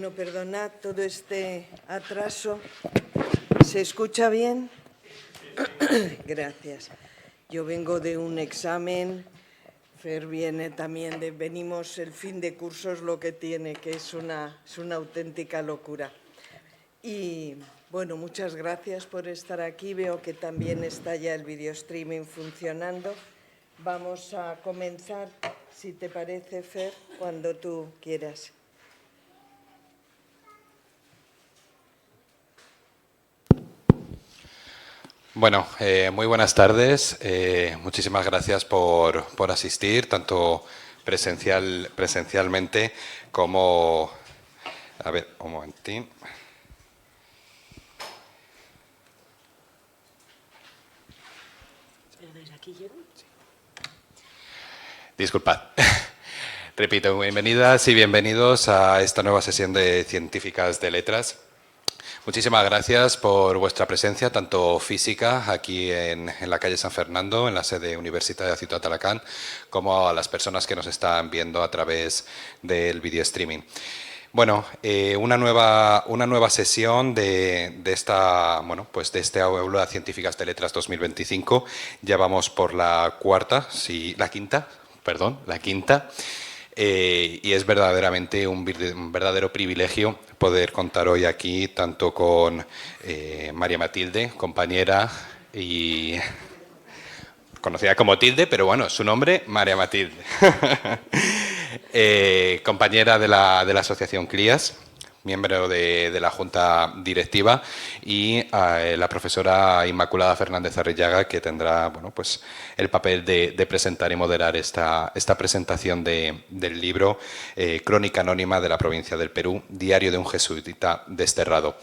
Bueno, perdonad todo este atraso. ¿Se escucha bien? Gracias. Yo vengo de un examen, Fer viene también venimos el fin de curso es lo que tiene, que es una auténtica locura. Y bueno, muchas gracias por estar aquí. Veo que también está ya el video streaming funcionando. Vamos a comenzar, si te parece, Fer, cuando tú quieras. Bueno, muy buenas tardes. Muchísimas gracias por asistir, tanto presencialmente como... A ver, un momentín. Disculpad. Repito, bienvenidas y bienvenidos a esta nueva sesión de Científicas de Letras. Muchísimas gracias por vuestra presencia, tanto física aquí en la calle San Fernando, en la sede universitaria de Ciutat d'Alacant, como a las personas que nos están viendo a través del video streaming. Bueno, una nueva sesión de esta, bueno, pues de este Aula Científicas de Letras 2025. Ya vamos por la quinta. Y es verdaderamente un verdadero privilegio poder contar hoy aquí tanto con María Matilde, compañera y conocida como Tilde, pero bueno, su nombre, María Matilde, compañera de la Asociación CLIAS, miembro de la Junta Directiva, y la profesora Inmaculada Fernández Arrillaga, que tendrá pues, el papel de presentar y moderar esta presentación del libro Crónica Anónima de la Provincia del Perú, Diario de un Jesuita Desterrado.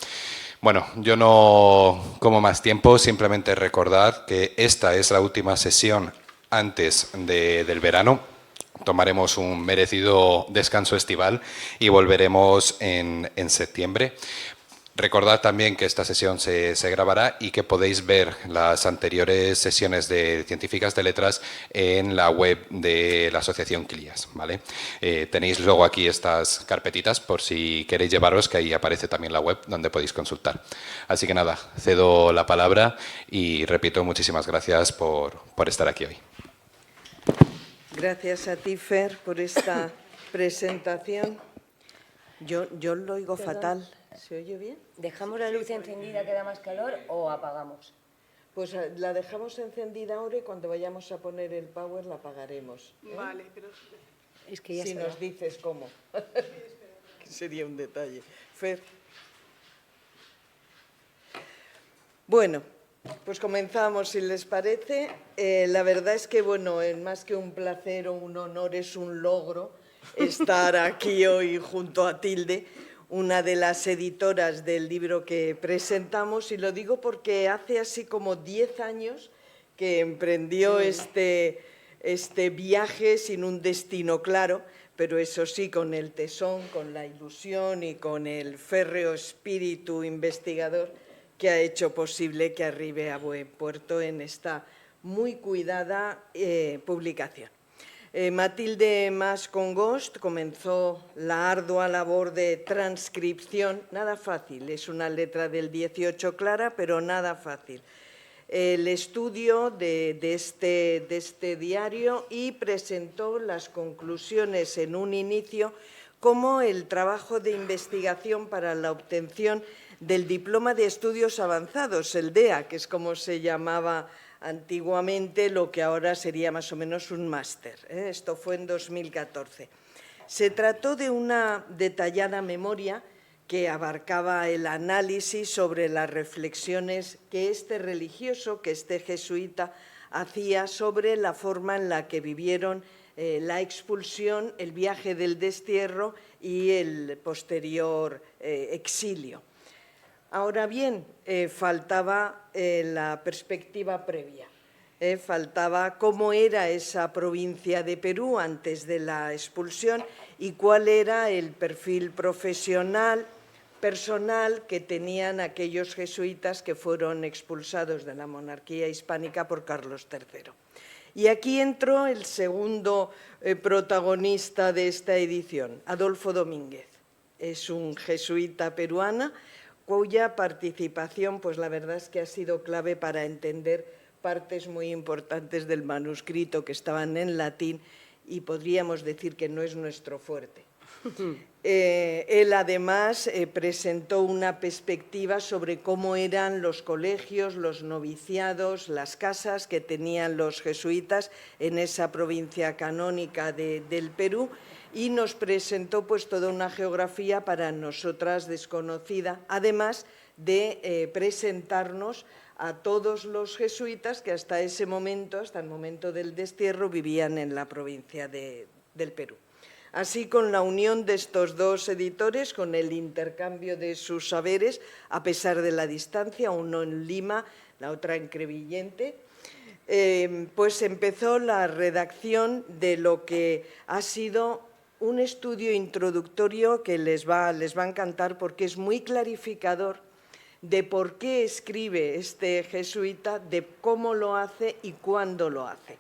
Bueno, yo no como más tiempo, simplemente recordar que esta es la última sesión antes del verano. Tomaremos un merecido descanso estival y volveremos en septiembre. Recordad también que esta sesión se grabará y que podéis ver las anteriores sesiones de Científicas de Letras en la web de la Asociación CLIAS, ¿vale? Tenéis luego aquí estas carpetitas por si queréis llevaros, que ahí aparece también la web donde podéis consultar. Así que nada, cedo la palabra y repito, muchísimas gracias por estar aquí hoy. Gracias a ti, Fer, por esta presentación. Yo lo oigo fatal. ¿Se oye bien? ¿Dejamos la luz encendida que da más calor o apagamos? Pues la dejamos encendida ahora y cuando vayamos a poner el power la apagaremos. Vale, pero... Es que ya si nos dices cómo. Sería un detalle. Fer. Bueno, pues comenzamos, si les parece. La verdad es que, bueno, más que un placer o un honor, es un logro estar aquí hoy junto a Tilde, una de las editoras del libro que presentamos, y lo digo porque hace así como 10 años que emprendió este viaje sin un destino claro, pero eso sí, con el tesón, con la ilusión y con el férreo espíritu investigador que ha hecho posible que arribe a buen puerto en esta muy cuidada publicación. Matilde Mas Congost comenzó la ardua labor de transcripción, nada fácil, es una letra del 18 clara, pero nada fácil. El estudio de este diario y presentó las conclusiones en un inicio como el trabajo de investigación para la obtención del Diploma de Estudios Avanzados, el DEA, que es como se llamaba antiguamente, lo que ahora sería más o menos un máster. Esto fue en 2014. Se trató de una detallada memoria que abarcaba el análisis sobre las reflexiones que este religioso, que este jesuita, hacía sobre la forma en la que vivieron la expulsión, el viaje del destierro y el posterior exilio. Ahora bien, faltaba la perspectiva previa, faltaba cómo era esa provincia de Perú antes de la expulsión y cuál era el perfil personal que tenían aquellos jesuitas que fueron expulsados de la monarquía hispánica por Carlos III. Y aquí entró el segundo protagonista de esta edición, Adolfo Domínguez. es un jesuita peruano cuya participación, pues la verdad es que ha sido clave para entender partes muy importantes del manuscrito que estaban en latín y podríamos decir que no es nuestro fuerte. Él además presentó una perspectiva sobre cómo eran los colegios, los noviciados, las casas que tenían los jesuitas en esa provincia canónica del Perú y nos presentó pues toda una geografía para nosotras desconocida, además de presentarnos a todos los jesuitas que hasta ese momento, hasta el momento del destierro, vivían en la provincia del Perú. Así, con la unión de estos dos editores, con el intercambio de sus saberes, a pesar de la distancia, uno en Lima, la otra en Crevillente, pues empezó la redacción de lo que ha sido un estudio introductorio que les va a encantar porque es muy clarificador de por qué escribe este jesuita, de cómo lo hace y cuándo lo hace.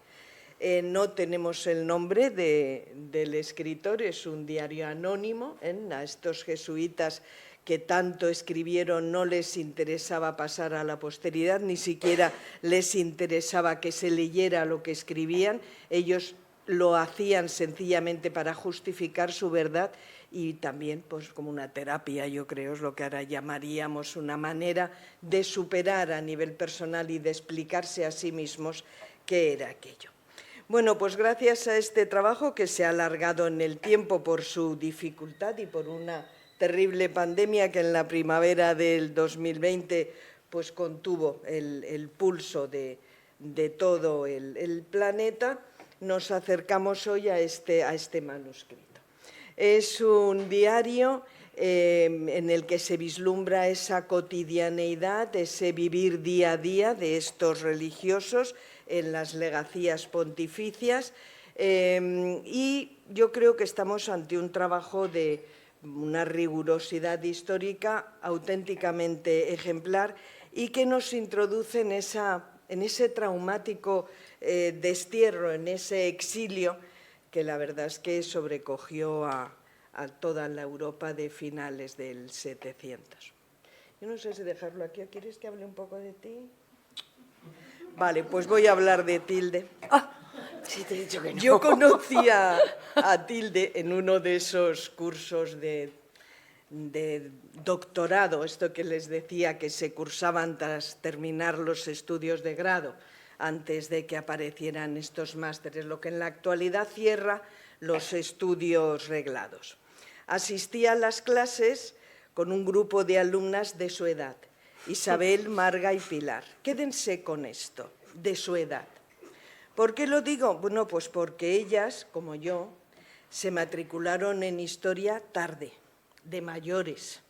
No tenemos el nombre del escritor, es un diario anónimo. A estos jesuitas que tanto escribieron no les interesaba pasar a la posteridad, ni siquiera les interesaba que se leyera lo que escribían. Ellos lo hacían sencillamente para justificar su verdad y también pues, como una terapia, yo creo, es lo que ahora llamaríamos una manera de superar a nivel personal y de explicarse a sí mismos qué era aquello. Bueno, pues gracias a este trabajo que se ha alargado en el tiempo por su dificultad y por una terrible pandemia que en la primavera del 2020 pues, contuvo el pulso de todo el planeta, nos acercamos hoy a este manuscrito. Es un diario en el que se vislumbra esa cotidianeidad, ese vivir día a día de estos religiosos en las legacías pontificias y yo creo que estamos ante un trabajo de una rigurosidad histórica auténticamente ejemplar y que nos introduce en ese traumático destierro, en ese exilio que la verdad es que sobrecogió a toda la Europa de finales del 700. Yo no sé si dejarlo aquí o quieres que hable un poco de ti. Vale, pues voy a hablar de Tilde. Sí, te he dicho que no. Yo conocí a Tilde en uno de esos cursos de doctorado, esto que les decía que se cursaban tras terminar los estudios de grado, antes de que aparecieran estos másteres, lo que en la actualidad cierra los estudios reglados. Asistí a las clases con un grupo de alumnas de su edad, Isabel, Marga y Pilar. Quédense con esto, de su edad. ¿Por qué lo digo? Bueno, pues porque ellas, como yo, se matricularon en historia tarde, de mayores,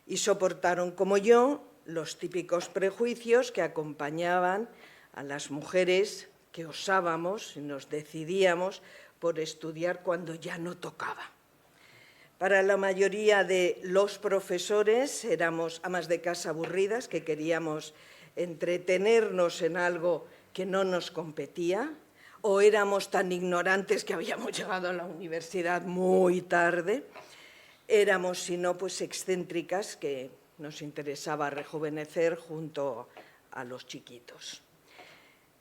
y soportaron, como yo, los típicos prejuicios que acompañaban a las mujeres que osábamos y nos decidíamos por estudiar cuando ya no tocaba. Para la mayoría de los profesores éramos amas de casa aburridas que queríamos entretenernos en algo que no nos competía, o éramos tan ignorantes que habíamos llegado a la universidad muy tarde, éramos, si no, pues excéntricas que nos interesaba rejuvenecer junto a los chiquitos.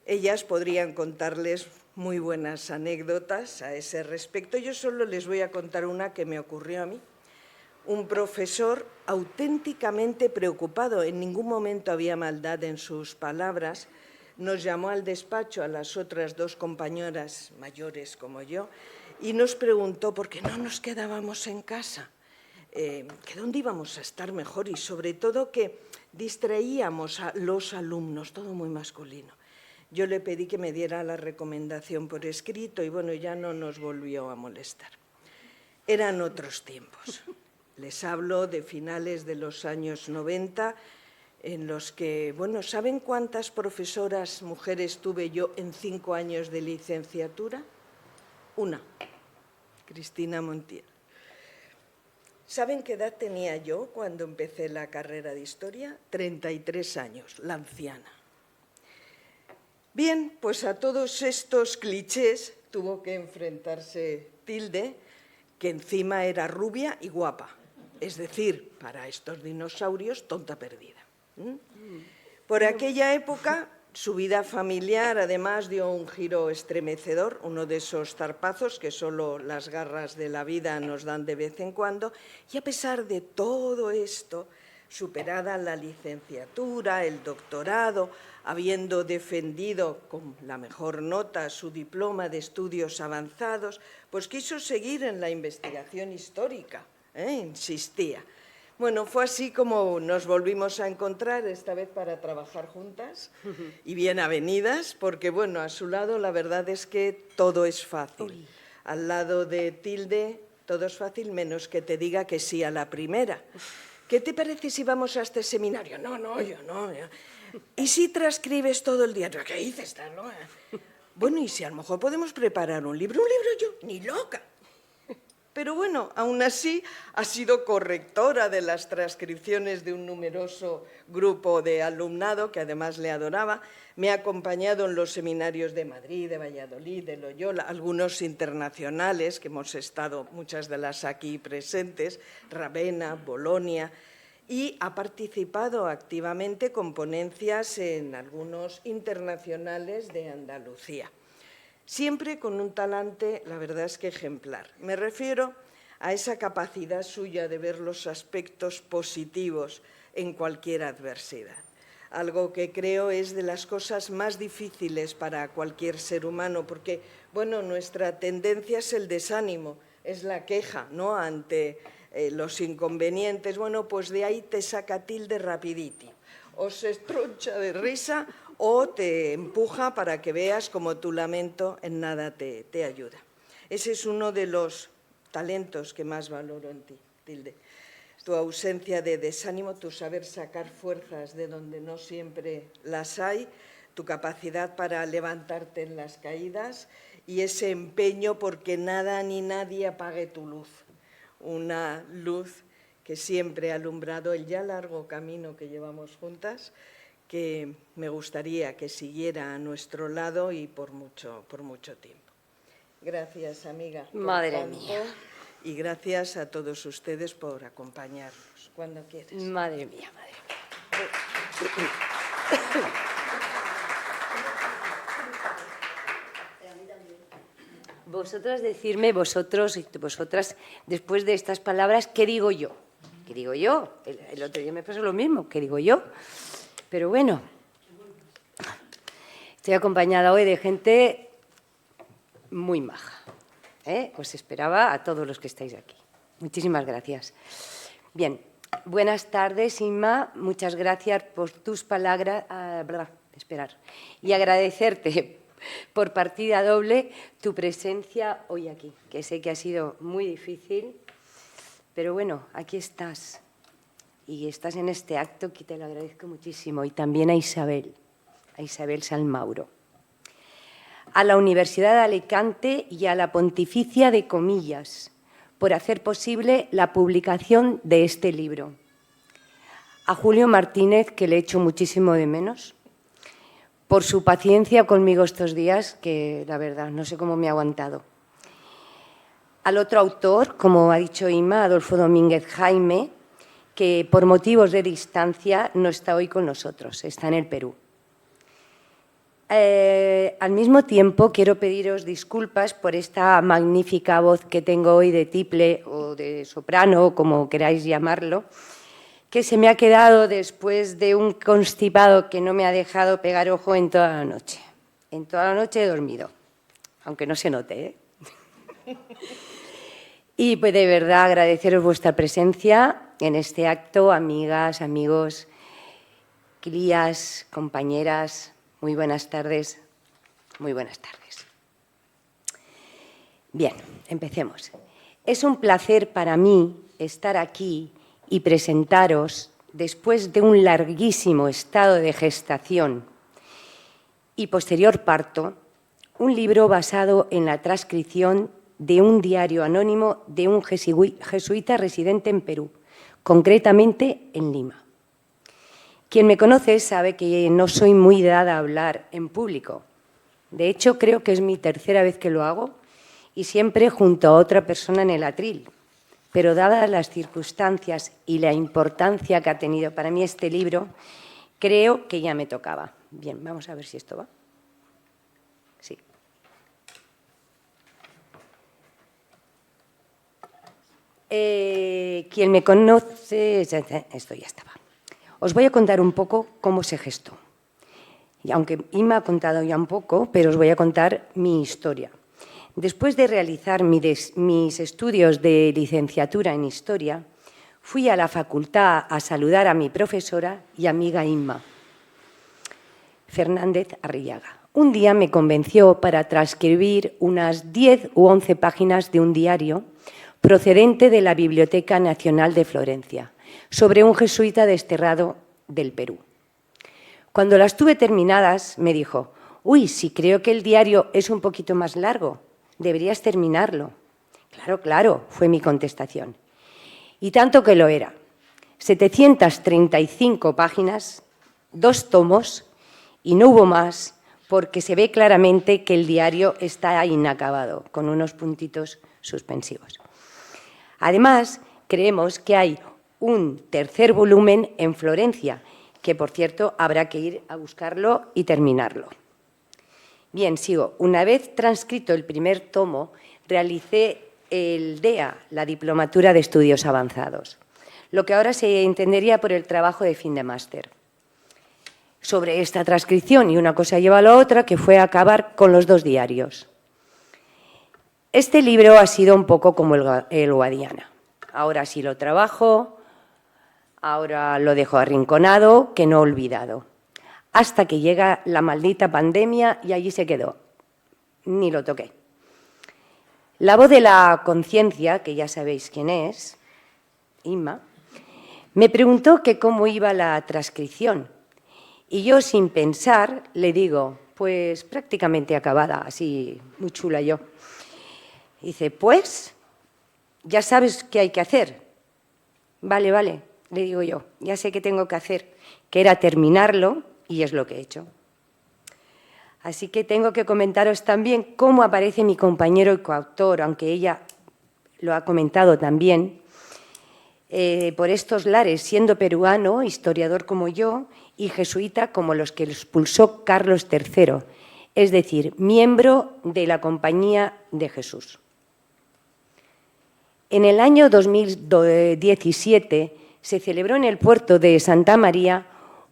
Ellas podrían contarles muy buenas anécdotas a ese respecto. Yo solo les voy a contar una que me ocurrió a mí. Un profesor auténticamente preocupado, en ningún momento había maldad en sus palabras, nos llamó al despacho a las otras dos compañeras mayores como yo y nos preguntó por qué no nos quedábamos en casa, que dónde íbamos a estar mejor y sobre todo que distraíamos a los alumnos, todo muy masculino. Yo le pedí que me diera la recomendación por escrito y bueno, ya no nos volvió a molestar. Eran otros tiempos. Les hablo de finales de los años 90, en los que, bueno, ¿saben cuántas profesoras mujeres tuve yo en 5 años de licenciatura? Una, Cristina Montiel. ¿Saben qué edad tenía yo cuando empecé la carrera de Historia? 33 años, la anciana. Bien, pues a todos estos clichés tuvo que enfrentarse Tilde, que encima era rubia y guapa. es decir, para estos dinosaurios, tonta perdida. Por aquella época, su vida familiar además dio un giro estremecedor, uno de esos zarpazos que solo las garras de la vida nos dan de vez en cuando, y a pesar de todo esto, superada la licenciatura, el doctorado, habiendo defendido con la mejor nota su diploma de estudios avanzados, pues quiso seguir en la investigación histórica, insistía. Bueno, fue así como nos volvimos a encontrar, esta vez para trabajar juntas y bien avenidas, porque, bueno, a su lado la verdad es que todo es fácil. Al lado de Tilde, todo es fácil, menos que te diga que sí a la primera. ¿Qué te parece si vamos a este seminario? No, yo no. ¿Y si transcribes todo el día? ¿Qué dices, no? Bueno, ¿y si a lo mejor podemos preparar un libro? ¿Un libro yo? ¡Ni loca! Pero bueno, aún así ha sido correctora de las transcripciones de un numeroso grupo de alumnado, que además le adoraba. Me ha acompañado en los seminarios de Madrid, de Valladolid, de Loyola, algunos internacionales, que hemos estado muchas de las aquí presentes, Ravenna, Bolonia, y ha participado activamente con ponencias en algunos internacionales de Andalucía. Siempre con un talante, la verdad es que ejemplar. Me refiero a esa capacidad suya de ver los aspectos positivos en cualquier adversidad. Algo que creo es de las cosas más difíciles para cualquier ser humano, porque, bueno, nuestra tendencia es el desánimo, es la queja, ¿no?, ante los inconvenientes. Bueno, pues de ahí te saca Tilde rapidito. O se estroncha de risa o te empuja para que veas cómo tu lamento en nada te ayuda. Ese es uno de los talentos que más valoro en ti, Tilde. Tu ausencia de desánimo, tu saber sacar fuerzas de donde no siempre las hay, tu capacidad para levantarte en las caídas y ese empeño porque nada ni nadie apague tu luz. Una luz que siempre ha alumbrado el ya largo camino que llevamos juntas, que me gustaría que siguiera a nuestro lado y por mucho tiempo. Gracias, amiga. Madre mía. Y gracias a todos ustedes por acompañarnos. Cuando quieras. Madre mía, madre mía. Vosotras decidme, vosotros y vosotras, después de estas palabras, ¿qué digo yo? ¿Qué digo yo? El otro día me pasó lo mismo, ¿qué digo yo? Pero bueno, estoy acompañada hoy de gente muy maja. Os esperaba a todos los que estáis aquí. Muchísimas gracias. Bien, buenas tardes, Inma. Muchas gracias por tus palabras. Y agradecerte por partida doble tu presencia hoy aquí, que sé que ha sido muy difícil, pero bueno, aquí estás. Y estás en este acto que te lo agradezco muchísimo. Y también a Isabel Salmauro. A la Universidad de Alicante y a la Pontificia de Comillas por hacer posible la publicación de este libro. A Julio Martínez, que le echo muchísimo de menos, por su paciencia conmigo estos días, que la verdad no sé cómo me ha aguantado. Al otro autor, como ha dicho Inma, Adolfo Domínguez Jaime, que por motivos de distancia no está hoy con nosotros, está en el Perú. Al mismo tiempo, quiero pediros disculpas por esta magnífica voz que tengo hoy de tiple o de soprano, como queráis llamarlo, que se me ha quedado después de un constipado que no me ha dejado pegar ojo en toda la noche. En toda la noche he dormido, aunque no se note, Y pues de verdad agradeceros vuestra presencia en este acto, amigas, amigos, crías, compañeras. Muy buenas tardes. Muy buenas tardes. Bien, empecemos. Es un placer para mí estar aquí y presentaros, después de un larguísimo estado de gestación y posterior parto, un libro basado en la transcripción de un diario anónimo de un jesuita residente en Perú, concretamente en Lima. Quien me conoce sabe que no soy muy dada a hablar en público. De hecho, creo que es mi tercera vez que lo hago y siempre junto a otra persona en el atril, pero dadas las circunstancias y la importancia que ha tenido para mí este libro, creo que ya me tocaba. Bien, vamos a ver si esto va. Sí. Quien me conoce, esto ya estaba. Os voy a contar un poco cómo se gestó. Y aunque Inma ha contado ya un poco, pero os voy a contar mi historia. Después de realizar mis estudios de licenciatura en Historia, fui a la facultad a saludar a mi profesora y amiga Inma Fernández Arrillaga. Un día me convenció para transcribir unas 10 u 11 páginas de un diario procedente de la Biblioteca Nacional de Florencia, sobre un jesuita desterrado del Perú. Cuando las tuve terminadas, me dijo: «Uy, si creo que el diario es un poquito más largo, deberías terminarlo». «Claro, claro», fue mi contestación. Y tanto que lo era. 735 páginas, 2 tomos, y no hubo más, porque se ve claramente que el diario está inacabado, con unos puntitos suspensivos. Además, creemos que hay un tercer volumen en Florencia, que, por cierto, habrá que ir a buscarlo y terminarlo. Bien, sigo. Una vez transcrito el primer tomo, realicé el DEA, la Diplomatura de Estudios Avanzados, lo que ahora se entendería por el trabajo de fin de máster. Sobre esta transcripción, y una cosa lleva a la otra, que fue acabar con los 2 diarios. Este libro ha sido un poco como el Guadiana. Ahora sí lo trabajo, ahora lo dejo arrinconado, que no olvidado. Hasta que llega la maldita pandemia y allí se quedó. Ni lo toqué. La voz de la conciencia, que ya sabéis quién es, Inma, me preguntó que cómo iba la transcripción. Y yo, sin pensar, le digo: «Pues prácticamente acabada», así muy chula yo. Dice: «Pues, ya sabes qué hay que hacer». «Vale, vale», le digo yo, «ya sé qué tengo que hacer», que era terminarlo, y es lo que he hecho. Así que tengo que comentaros también cómo aparece mi compañero y coautor, aunque ella lo ha comentado también, por estos lares, siendo peruano, historiador como yo, y jesuita como los que expulsó Carlos III, es decir, miembro de la Compañía de Jesús. En el año 2017 se celebró en el puerto de Santa María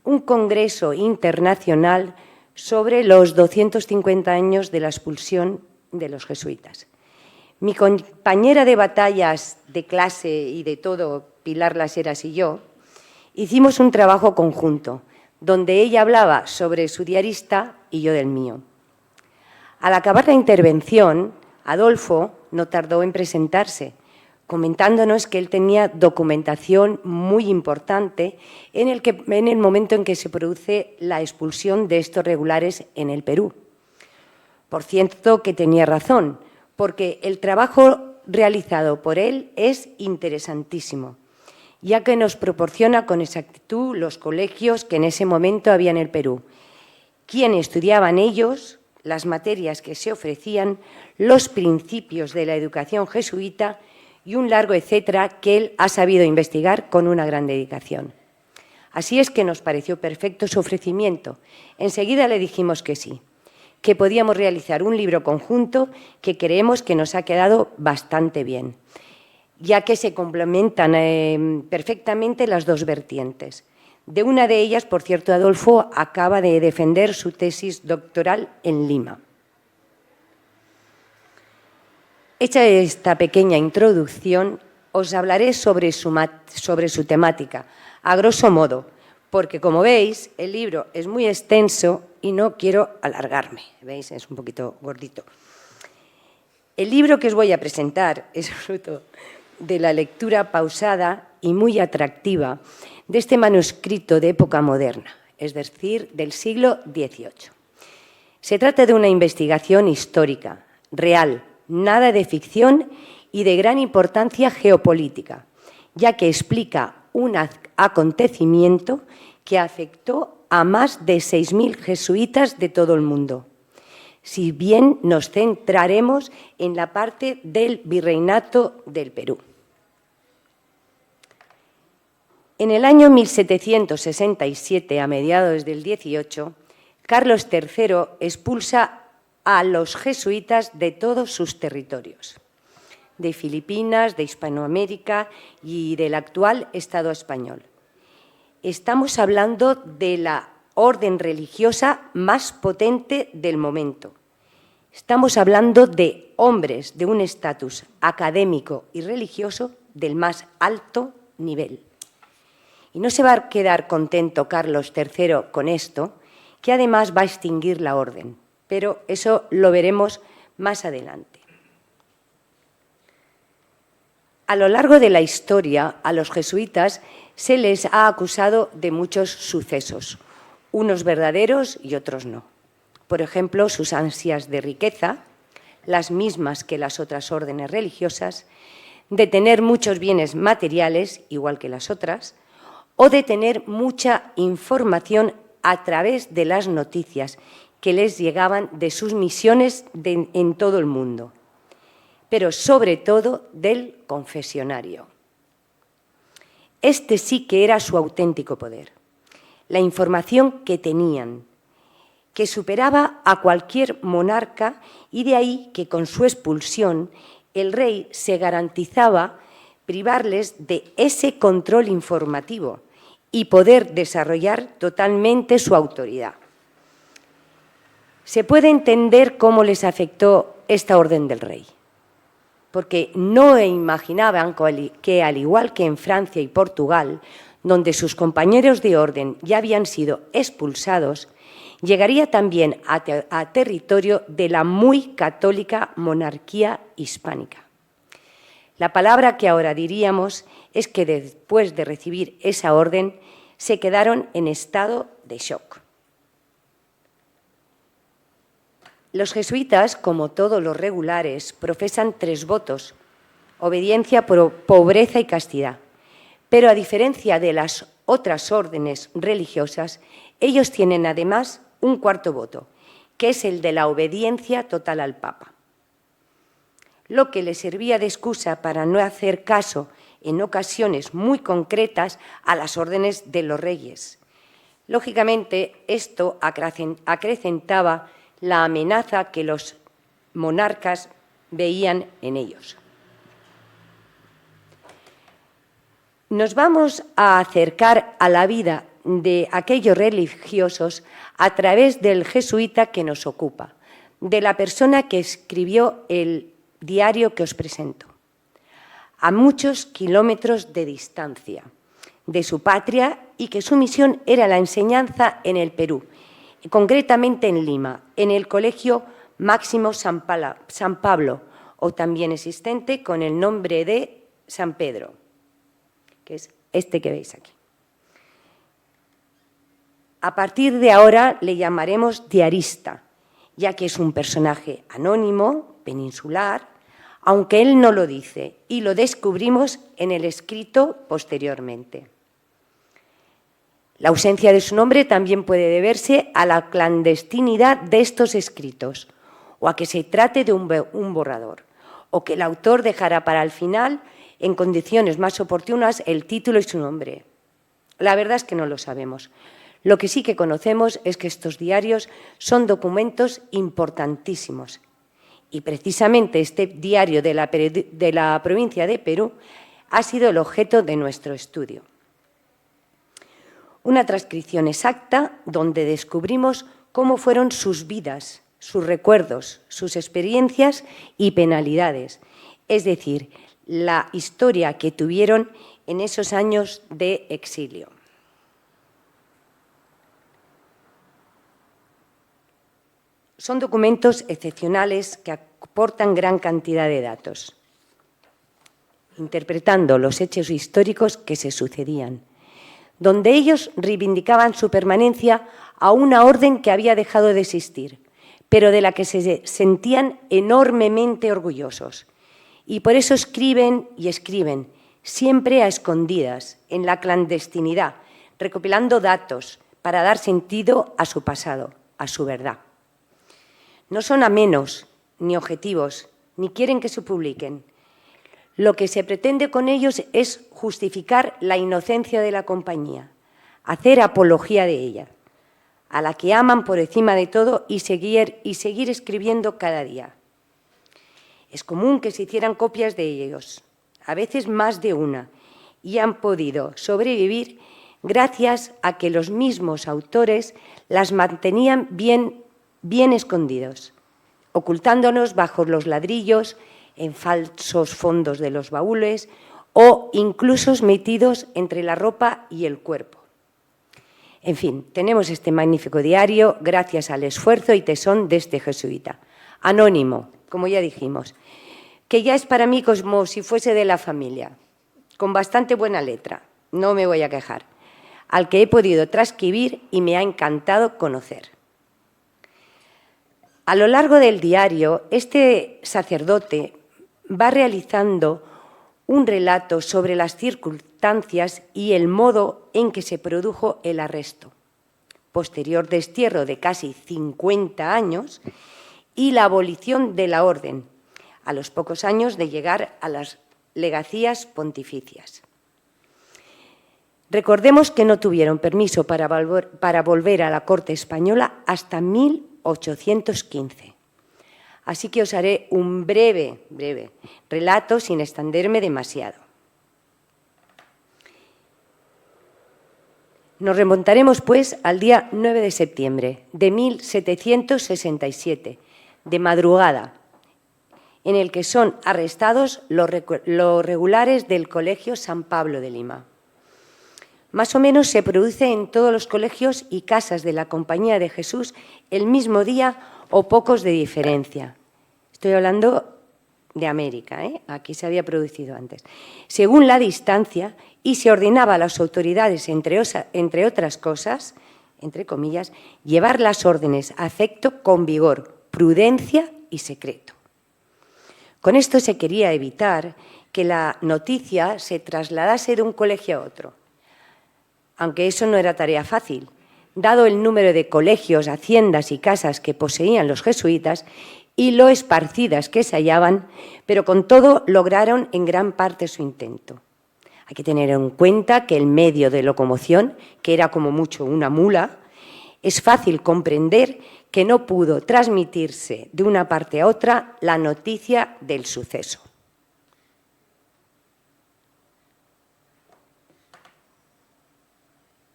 un congreso internacional sobre los 250 años de la expulsión de los jesuitas. Mi compañera de batallas, de clase y de todo, Pilar Las Heras y yo, hicimos un trabajo conjunto, donde ella hablaba sobre su diarista y yo del mío. Al acabar la intervención, Adolfo no tardó en presentarse, comentándonos que él tenía documentación muy importante en el momento en que se produce la expulsión de estos regulares en el Perú. Por cierto, que tenía razón, porque el trabajo realizado por él es interesantísimo, ya que nos proporciona con exactitud los colegios que en ese momento había en el Perú, quién estudiaban ellos, las materias que se ofrecían, los principios de la educación jesuita y un largo etcétera que él ha sabido investigar con una gran dedicación. Así es que nos pareció perfecto su ofrecimiento. Enseguida le dijimos que sí, que podíamos realizar un libro conjunto que creemos que nos ha quedado bastante bien, ya que se complementan perfectamente las dos vertientes. De una de ellas, por cierto, Adolfo acaba de defender su tesis doctoral en Lima. Hecha esta pequeña introducción, os hablaré sobre su temática, a grosso modo, porque, como veis, el libro es muy extenso y no quiero alargarme. ¿Veis? Es un poquito gordito. El libro que os voy a presentar es fruto de la lectura pausada y muy atractiva de este manuscrito de época moderna, es decir, del siglo XVIII. Se trata de una investigación histórica, real, nada de ficción y de gran importancia geopolítica, ya que explica un acontecimiento que afectó a más de 6.000 jesuitas de todo el mundo. Si bien nos centraremos en la parte del Virreinato del Perú. En el año 1767, a mediados del 18, Carlos III expulsa a los jesuitas de todos sus territorios, de Filipinas, de Hispanoamérica y del actual Estado español. Estamos hablando de la orden religiosa más potente del momento. Estamos hablando de hombres de un estatus académico y religioso del más alto nivel. Y no se va a quedar contento Carlos III con esto, que además va a extinguir la orden, pero eso lo veremos más adelante. A lo largo de la historia, a los jesuitas se les ha acusado de muchos sucesos, unos verdaderos y otros no. Por ejemplo, sus ansias de riqueza, las mismas que las otras órdenes religiosas, de tener muchos bienes materiales, igual que las otras, o de tener mucha información a través de las noticias que les llegaban de sus misiones en todo el mundo, pero sobre todo del confesionario. Este sí que era su auténtico poder, la información que tenían, que superaba a cualquier monarca, y de ahí que con su expulsión el rey se garantizaba privarles de ese control informativo y poder desarrollar totalmente su autoridad. Se puede entender cómo les afectó esta orden del rey, porque no imaginaban que, al igual que en Francia y Portugal, donde sus compañeros de orden ya habían sido expulsados, llegaría también a territorio de la muy católica monarquía hispánica. La palabra que ahora diríamos es que después de recibir esa orden se quedaron en estado de shock. Los jesuitas, como todos los regulares, profesan 3 votos: obediencia, pobreza y castidad. Pero a diferencia de las otras órdenes religiosas, ellos tienen además un 4º voto, que es el de la obediencia total al Papa, lo que les servía de excusa para no hacer caso en ocasiones muy concretas a las órdenes de los reyes. Lógicamente, esto acrecentaba la amenaza que los monarcas veían en ellos. Nos vamos a acercar a la vida de aquellos religiosos a través del jesuita que nos ocupa, de la persona que escribió el diario que os presento, a muchos kilómetros de distancia de su patria, y que su misión era la enseñanza en el Perú, concretamente en Lima, en el Colegio Máximo San Pablo, o también existente con el nombre de San Pedro, que es este que veis aquí. A partir de ahora le llamaremos diarista, ya que es un personaje anónimo, peninsular, aunque él no lo dice, y lo descubrimos en el escrito posteriormente. La ausencia de su nombre también puede deberse a la clandestinidad de estos escritos, o a que se trate de un borrador, o que el autor dejará para el final, en condiciones más oportunas, el título y su nombre. La verdad es que no lo sabemos. Lo que sí que conocemos es que estos diarios son documentos importantísimos. Y precisamente este diario de la provincia de Perú ha sido el objeto de nuestro estudio. Una transcripción exacta donde descubrimos cómo fueron sus vidas, sus recuerdos, sus experiencias y penalidades, es decir, la historia que tuvieron en esos años de exilio. Son documentos excepcionales que aportan gran cantidad de datos, interpretando los hechos históricos que se sucedían, donde ellos reivindicaban su permanencia a una orden que había dejado de existir, pero de la que se sentían enormemente orgullosos. Y por eso escriben y escriben, siempre a escondidas, en la clandestinidad, recopilando datos para dar sentido a su pasado, a su verdad. No son amenos ni objetivos, ni quieren que se publiquen. Lo que se pretende con ellos es justificar la inocencia de la compañía, hacer apología de ella, a la que aman por encima de todo y seguir escribiendo cada día. Es común que se hicieran copias de ellos, a veces más de una, y han podido sobrevivir gracias a que los mismos autores las mantenían bien escondidos, ocultándonos bajo los ladrillos, en falsos fondos de los baúles o incluso metidos entre la ropa y el cuerpo. En fin, tenemos este magnífico diario gracias al esfuerzo y tesón de este jesuita, anónimo, como ya dijimos, que ya es para mí como si fuese de la familia, con bastante buena letra, no me voy a quejar, al que he podido transcribir y me ha encantado conocer. A lo largo del diario, este sacerdote va realizando un relato sobre las circunstancias y el modo en que se produjo el arresto, posterior destierro de casi 50 años y la abolición de la orden, a los pocos años de llegar a las legacías pontificias. Recordemos que no tuvieron permiso para volver a la corte española hasta 1815. Así que os haré un breve relato sin extenderme demasiado. Nos remontaremos, pues, al día 9 de septiembre de 1767, de madrugada, en el que son arrestados los regulares del Colegio San Pablo de Lima. Más o menos se produce en todos los colegios y casas de la Compañía de Jesús el mismo día o pocos de diferencia. Estoy hablando de América, aquí se había producido antes. Según la distancia, y se ordenaba a las autoridades, entre otras cosas, entre comillas, llevar las órdenes a efecto con vigor, prudencia y secreto. Con esto se quería evitar que la noticia se trasladase de un colegio a otro, aunque eso no era tarea fácil, dado el número de colegios, haciendas y casas que poseían los jesuitas y lo esparcidas que se hallaban, pero con todo lograron en gran parte su intento. Hay que tener en cuenta que el medio de locomoción, que era como mucho una mula, es fácil comprender que no pudo transmitirse de una parte a otra la noticia del suceso.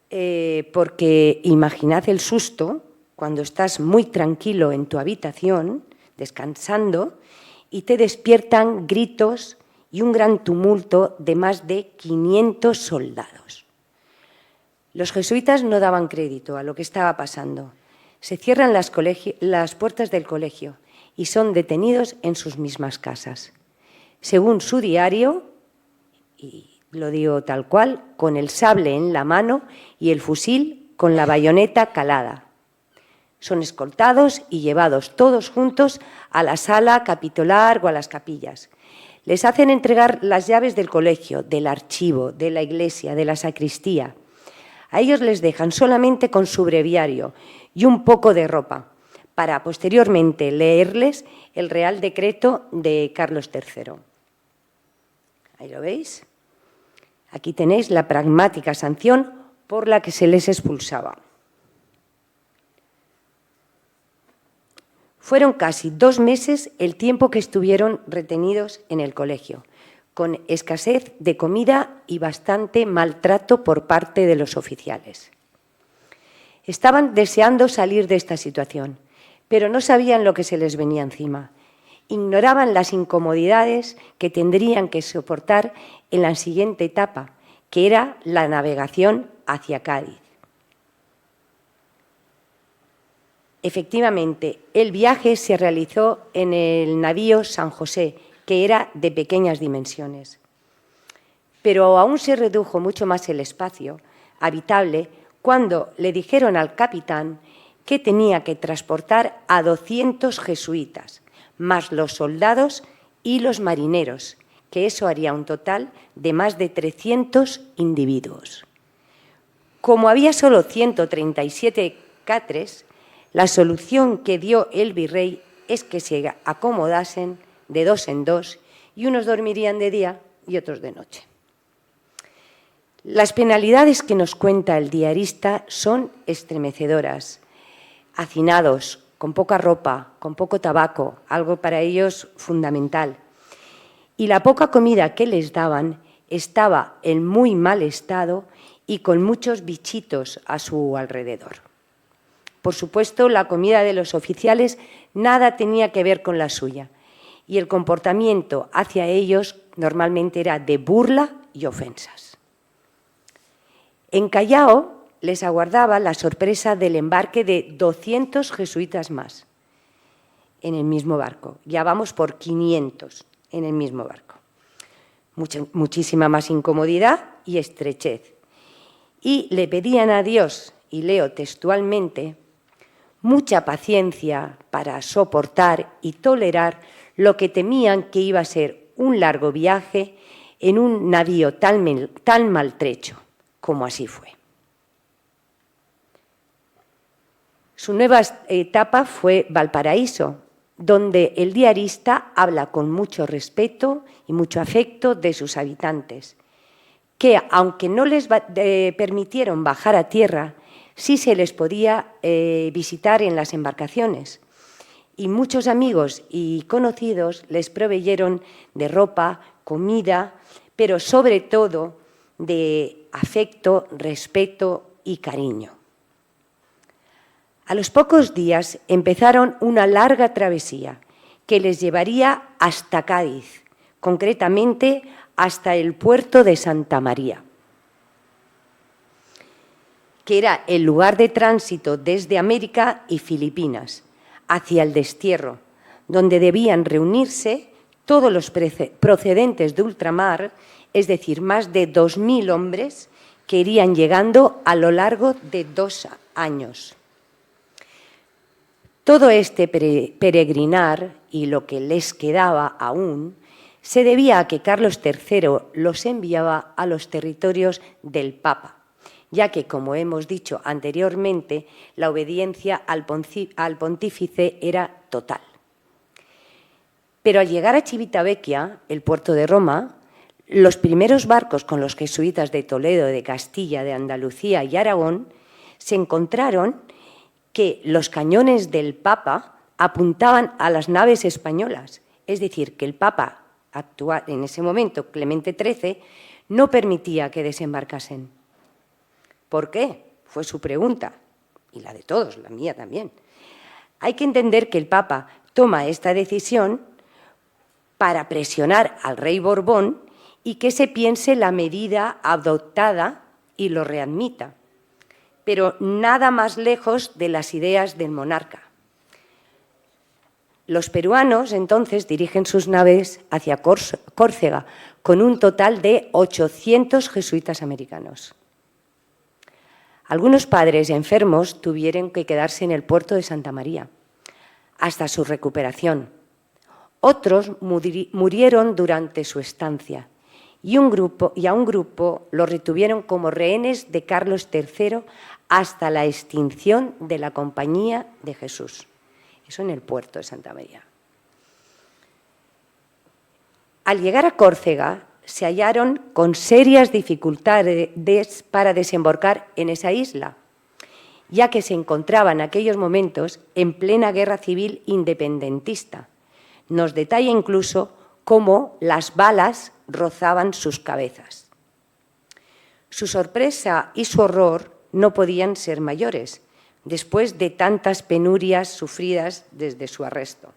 Porque imaginad el susto cuando estás muy tranquilo en tu habitación, descansando, y te despiertan gritos y un gran tumulto de más de 500 soldados. Los jesuitas no daban crédito a lo que estaba pasando. Se cierran las puertas del colegio y son detenidos en sus mismas casas. Según su diario, y lo digo tal cual, con el sable en la mano y el fusil con la bayoneta calada. Son escoltados y llevados todos juntos a la sala capitular o a las capillas. Les hacen entregar las llaves del colegio, del archivo, de la iglesia, de la sacristía. A ellos les dejan solamente con su breviario y un poco de ropa, para posteriormente leerles el Real Decreto de Carlos III. ¿Ahí lo veis? Aquí tenéis la pragmática sanción por la que se les expulsaba. Fueron casi 2 meses el tiempo que estuvieron retenidos en el colegio, con escasez de comida y bastante maltrato por parte de los oficiales. Estaban deseando salir de esta situación, pero no sabían lo que se les venía encima. Ignoraban las incomodidades que tendrían que soportar en la siguiente etapa, que era la navegación hacia Cádiz. Efectivamente, el viaje se realizó en el navío San José, que era de pequeñas dimensiones. Pero aún se redujo mucho más el espacio habitable cuando le dijeron al capitán que tenía que transportar a 200 jesuitas, más los soldados y los marineros, que eso haría un total de más de 300 individuos. Como había solo 137 catres, la solución que dio el virrey es que se acomodasen de 2 en 2 y unos dormirían de día y otros de noche. Las penalidades que nos cuenta el diarista son estremecedoras. Hacinados, con poca ropa, con poco tabaco, algo para ellos fundamental. Y la poca comida que les daban estaba en muy mal estado y con muchos bichitos a su alrededor. Por supuesto, la comida de los oficiales nada tenía que ver con la suya, y el comportamiento hacia ellos normalmente era de burla y ofensas. En Callao les aguardaba la sorpresa del embarque de 200 jesuitas más en el mismo barco. Ya vamos por 500 en el mismo barco. Muchísima más incomodidad y estrechez. Y le pedían a Dios, y leo textualmente, mucha paciencia para soportar y tolerar lo que temían que iba a ser un largo viaje en un navío tan maltrecho, como así fue. Su nueva etapa fue Valparaíso, donde el diarista habla con mucho respeto y mucho afecto de sus habitantes, que aunque no les permitieron bajar a tierra, sí se les podía visitar en las embarcaciones. Y muchos amigos y conocidos les proveyeron de ropa, comida, pero sobre todo de afecto, respeto y cariño. A los pocos días empezaron una larga travesía que les llevaría hasta Cádiz, concretamente hasta el puerto de Santa María, que era el lugar de tránsito desde América y Filipinas hacia el destierro, donde debían reunirse todos los procedentes de ultramar, es decir, más de 2.000 hombres que irían llegando a lo largo de 2 años. Todo este peregrinar y lo que les quedaba aún se debía a que Carlos III los enviaba a los territorios del Papa, ya que, como hemos dicho anteriormente, la obediencia al pontífice era total. Pero al llegar a Civitavecchia, el puerto de Roma, los primeros barcos con los jesuitas de Toledo, de Castilla, de Andalucía y Aragón se encontraron que los cañones del Papa apuntaban a las naves españolas, es decir, que el Papa actual, en ese momento, Clemente XIII, no permitía que desembarcasen. ¿Por qué? Fue su pregunta, y la de todos, la mía también. Hay que entender que el Papa toma esta decisión para presionar al rey Borbón y que se piense la medida adoptada y lo readmita, pero nada más lejos de las ideas del monarca. Los peruanos, entonces, dirigen sus naves hacia Córcega, con un total de 800 jesuitas americanos. Algunos padres enfermos tuvieron que quedarse en el puerto de Santa María hasta su recuperación. Otros murieron durante su estancia y a un grupo lo retuvieron como rehenes de Carlos III hasta la extinción de la Compañía de Jesús. Eso en el puerto de Santa María. Al llegar a Córcega, se hallaron con serias dificultades para desembarcar en esa isla, ya que se encontraba en aquellos momentos en plena guerra civil independentista. Nos detalla incluso cómo las balas rozaban sus cabezas. Su sorpresa y su horror no podían ser mayores, después de tantas penurias sufridas desde su arresto.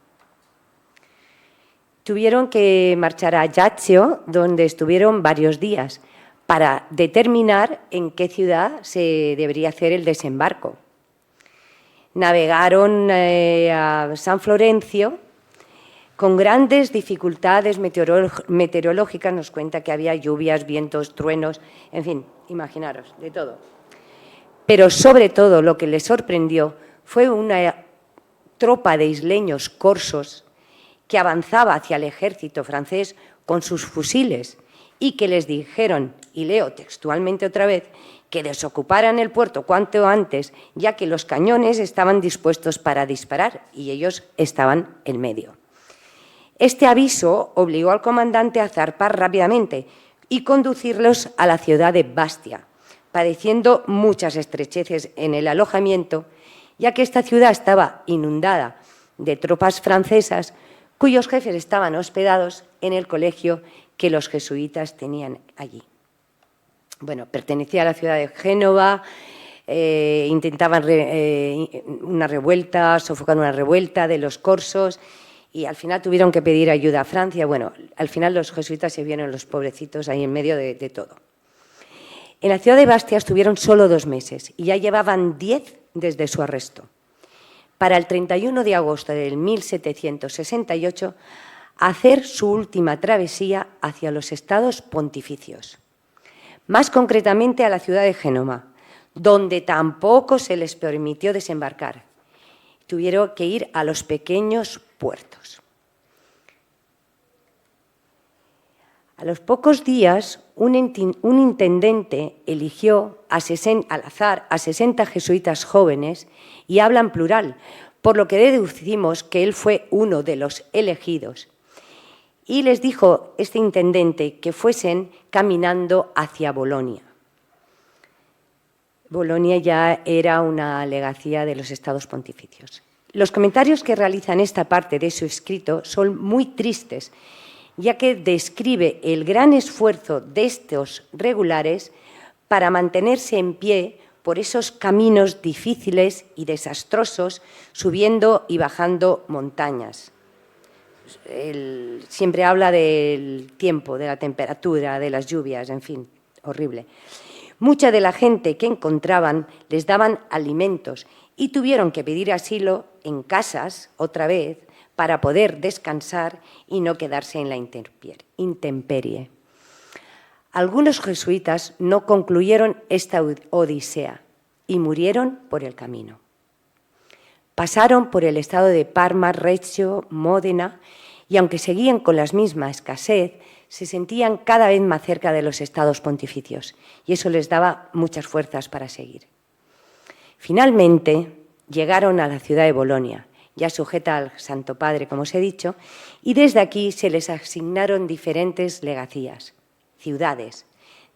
Tuvieron que marchar a Ajaccio, donde estuvieron varios días, para determinar en qué ciudad se debería hacer el desembarco. Navegaron a San Florencio con grandes dificultades meteorológicas. Nos cuenta que había lluvias, vientos, truenos, en fin, imaginaros, de todo. Pero sobre todo lo que les sorprendió fue una tropa de isleños corsos que avanzaba hacia el ejército francés con sus fusiles y que les dijeron, y leo textualmente otra vez, que desocuparan el puerto cuanto antes, ya que los cañones estaban dispuestos para disparar y ellos estaban en medio. Este aviso obligó al comandante a zarpar rápidamente y conducirlos a la ciudad de Bastia, padeciendo muchas estrecheces en el alojamiento, ya que esta ciudad estaba inundada de tropas francesas cuyos jefes estaban hospedados en el colegio que los jesuitas tenían allí. Bueno, pertenecía a la ciudad de Génova, intentaban sofocar una revuelta de los corsos y al final tuvieron que pedir ayuda a Francia. Bueno, al final los jesuitas se vieron los pobrecitos ahí en medio de todo. En la ciudad de Bastia estuvieron solo 2 meses y ya llevaban 10 desde su arresto. Para el 31 de agosto del 1768, hacer su última travesía hacia los estados pontificios, más concretamente a la ciudad de Génova, donde tampoco se les permitió desembarcar. Tuvieron que ir a los pequeños puertos. A los pocos días, un intendente eligió al azar a 60 jesuitas jóvenes y habla en plural, por lo que deducimos que él fue uno de los elegidos. Y les dijo este intendente que fuesen caminando hacia Bolonia. Bolonia ya era una legacía de los estados pontificios. Los comentarios que realiza en esta parte de su escrito son muy tristes, ya que describe el gran esfuerzo de estos regulares para mantenerse en pie por esos caminos difíciles y desastrosos, subiendo y bajando montañas. Siempre habla del tiempo, de la temperatura, de las lluvias, en fin, horrible. Mucha de la gente que encontraban les daban alimentos y tuvieron que pedir asilo en casas, otra vez, para poder descansar y no quedarse en la intemperie. Algunos jesuitas no concluyeron esta odisea y murieron por el camino. Pasaron por el estado de Parma, Reggio, Módena y, aunque seguían con la misma escasez, se sentían cada vez más cerca de los estados pontificios y eso les daba muchas fuerzas para seguir. Finalmente llegaron a la ciudad de Bolonia, ya sujeta al Santo Padre, como os he dicho, y desde aquí se les asignaron diferentes legacías, ciudades,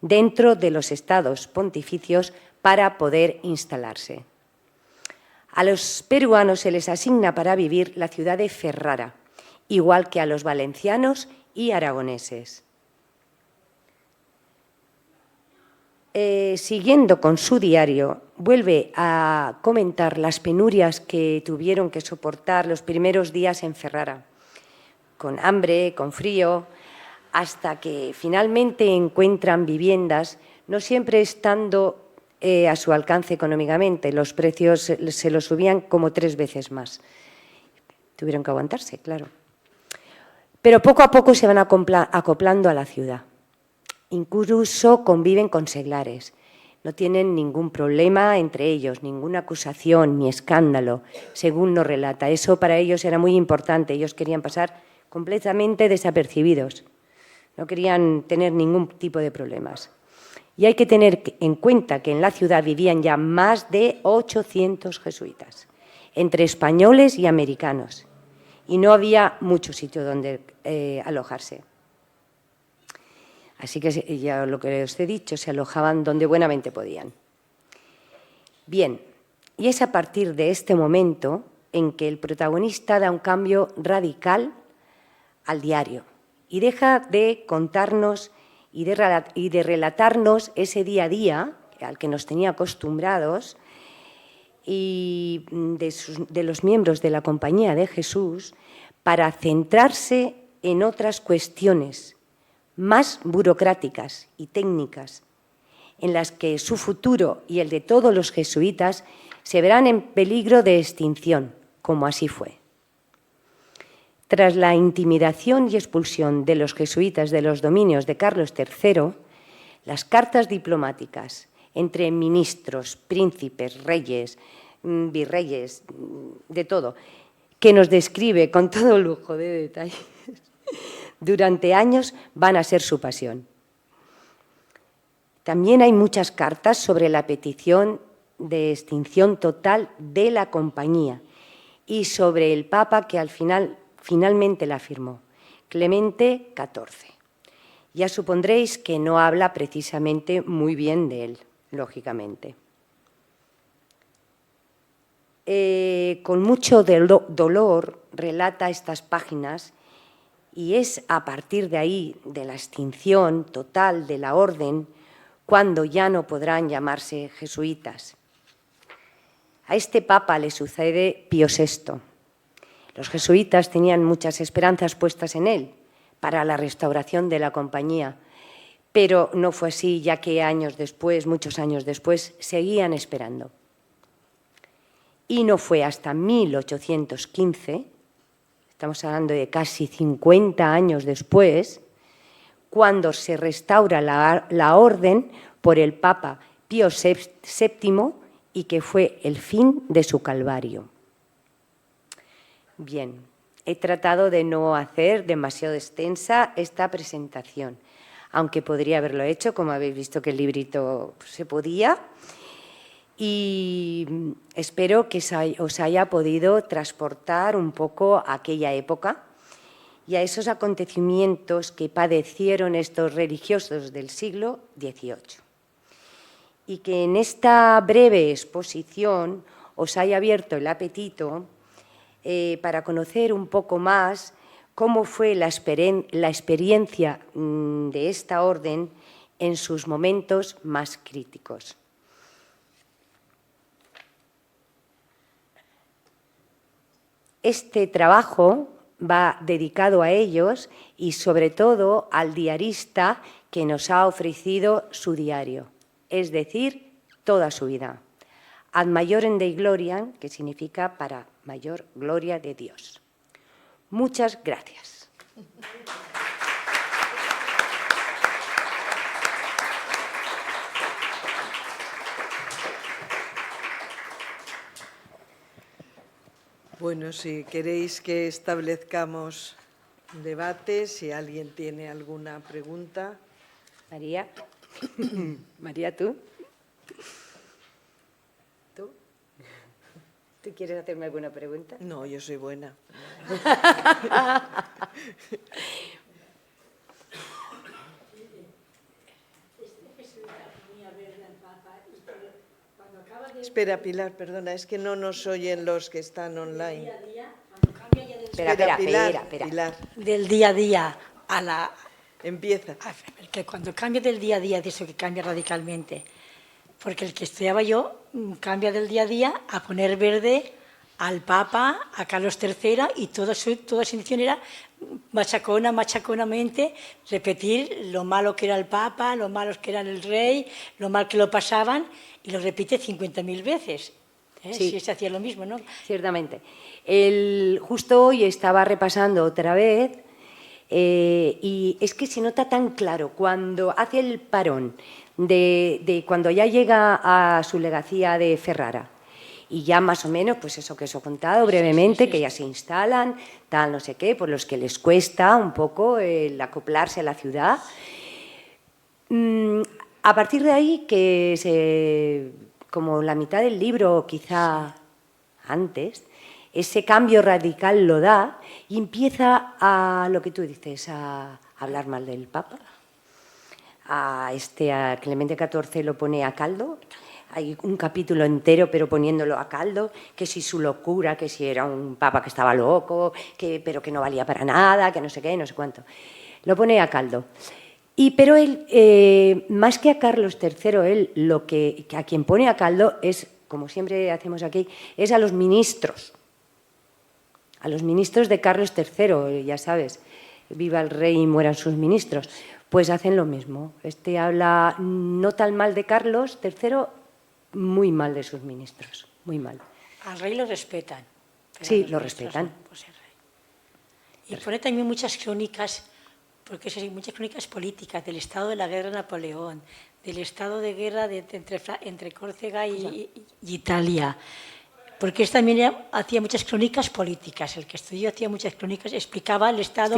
dentro de los estados pontificios para poder instalarse. A los peruanos se les asigna para vivir la ciudad de Ferrara, igual que a los valencianos y aragoneses. Siguiendo con su diario, vuelve a comentar las penurias que tuvieron que soportar los primeros días en Ferrara, con hambre, con frío, hasta que finalmente encuentran viviendas, no siempre estando a su alcance económicamente. Los precios se los subían como 3 veces más. Tuvieron que aguantarse, claro. Pero poco a poco se van acoplando a la ciudad. Incluso conviven con seglares. No tienen ningún problema entre ellos, ninguna acusación ni escándalo, según nos relata. Eso para ellos era muy importante. Ellos querían pasar completamente desapercibidos. No querían tener ningún tipo de problemas. Y hay que tener en cuenta que en la ciudad vivían ya más de 800 jesuitas, entre españoles y americanos. Y no había mucho sitio donde alojarse. Así que ya lo que os he dicho, se alojaban donde buenamente podían. Bien, y es a partir de este momento en que el protagonista da un cambio radical al diario y deja de contarnos y de relatarnos ese día a día al que nos tenía acostumbrados y de los miembros de la Compañía de Jesús para centrarse en otras cuestiones más burocráticas y técnicas, en las que su futuro y el de todos los jesuitas se verán en peligro de extinción, como así fue. Tras la intimidación y expulsión de los jesuitas de los dominios de Carlos III, las cartas diplomáticas entre ministros, príncipes, reyes, virreyes, de todo, que nos describe con todo lujo de detalles, durante años van a ser su pasión. También hay muchas cartas sobre la petición de extinción total de la compañía y sobre el Papa que finalmente la firmó. Clemente XIV. Ya supondréis que no habla precisamente muy bien de él, lógicamente. Con mucho dolor relata estas páginas y es a partir de ahí, de la extinción total de la orden, cuando ya no podrán llamarse jesuitas. A este papa le sucede Pío VI. Los jesuitas tenían muchas esperanzas puestas en él para la restauración de la compañía, pero no fue así, ya que años después, muchos años después, seguían esperando. Y no fue hasta 1815, estamos hablando de casi 50 años después, cuando se restaura la orden por el Papa Pío VII y que fue el fin de su calvario. Bien, he tratado de no hacer demasiado extensa esta presentación, aunque podría haberlo hecho, como habéis visto que el librito se podía, y espero que os haya podido transportar un poco a aquella época y a esos acontecimientos que padecieron estos religiosos del siglo XVIII. Y que en esta breve exposición os haya abierto el apetito para conocer un poco más cómo fue la experiencia de esta orden en sus momentos más críticos. Este trabajo va dedicado a ellos y sobre todo al diarista que nos ha ofrecido su diario, es decir, toda su vida. Ad maiorem Dei gloriam, que significa para mayor gloria de Dios. Muchas gracias. Bueno, si queréis que establezcamos debate, si alguien tiene alguna pregunta. María. María, ¿tú? ¿Tú? ¿Tú quieres hacerme alguna pregunta? No, yo soy buena. Espera, Pilar, perdona, es que no nos oyen los que están online. Espera. Pilar, Del día a día a la... empieza. Que cuando cambia del día a día, de eso que cambia radicalmente. Porque el que estudiaba yo cambia del día a día a poner verde al Papa, a Carlos III, y toda su intención era machaconamente repetir lo malo que era el Papa, lo malo que era el rey, lo mal que lo pasaban, y lo repite 50.000 veces. Sí. Si se hacía lo mismo, ¿no? Ciertamente. Justo hoy estaba repasando otra vez y es que se nota tan claro cuando hace el parón de cuando ya llega a su legacía de Ferrara y ya más o menos, pues eso que os he contado brevemente, que ya se instalan, tal, no sé qué, por los que les cuesta un poco el acoplarse a la ciudad. A partir de ahí, como la mitad del libro, quizá antes, ese cambio radical lo da y empieza a, lo que tú dices, a hablar mal del Papa. A Clemente XIV lo pone a caldo. Hay un capítulo entero, pero poniéndolo a caldo, que si su locura, que si era un papa que estaba loco, pero que no valía para nada, que no sé qué, no sé cuánto. Lo pone a caldo. Pero él, más que a Carlos III, él a quien pone a caldo es, como siempre hacemos aquí, es a los ministros de Carlos III, ya sabes, viva el rey y mueran sus ministros. Pues hacen lo mismo. Habla no tan mal de Carlos III, muy mal de sus ministros, muy mal. Al rey lo respetan. Sí, lo respetan. No, pues el rey. Y pone también muchas crónicas, porque muchas crónicas políticas del estado de la guerra de Napoleón, del estado de guerra entre Córcega y Italia. Porque él también hacía muchas crónicas políticas. El que estudió hacía muchas crónicas, explicaba el estado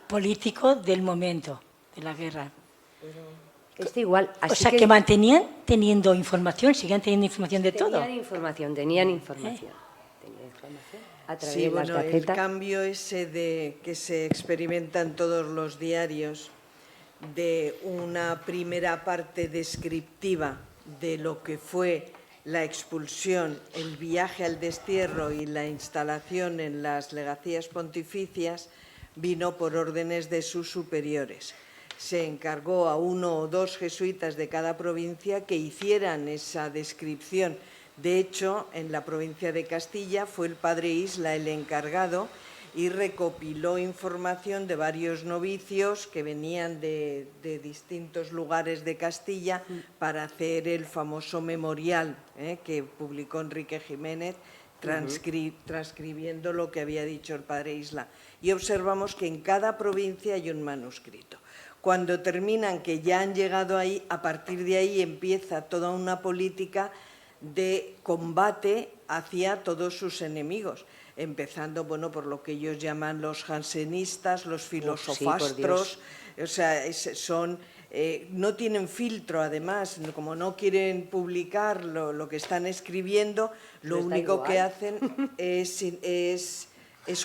político del momento de la guerra. Está igual. Así o sea, que mantenían teniendo información, siguen teniendo información de todo. Tenían información. a través Sí, de las bueno, el gacetas. cambio ese que se experimenta en todos los diarios, de una primera parte descriptiva de lo que fue la expulsión, el viaje al destierro y la instalación en las legacías pontificias, vino por órdenes de sus superiores. Se encargó a 1 o 2 jesuitas de cada provincia que hicieran esa descripción. De hecho, en la provincia de Castilla fue el padre Isla el encargado y recopiló información de varios novicios que venían de distintos lugares de Castilla para hacer el famoso memorial que publicó Enrique Jiménez, transcribiendo lo que había dicho el padre Isla. Y observamos que en cada provincia hay un manuscrito. Cuando terminan, que ya han llegado ahí, a partir de ahí empieza toda una política de combate hacia todos sus enemigos, empezando por lo que ellos llaman los jansenistas, los filosofastros, o sea, no tienen filtro, además, como no quieren publicar lo que están escribiendo, lo único que hacen es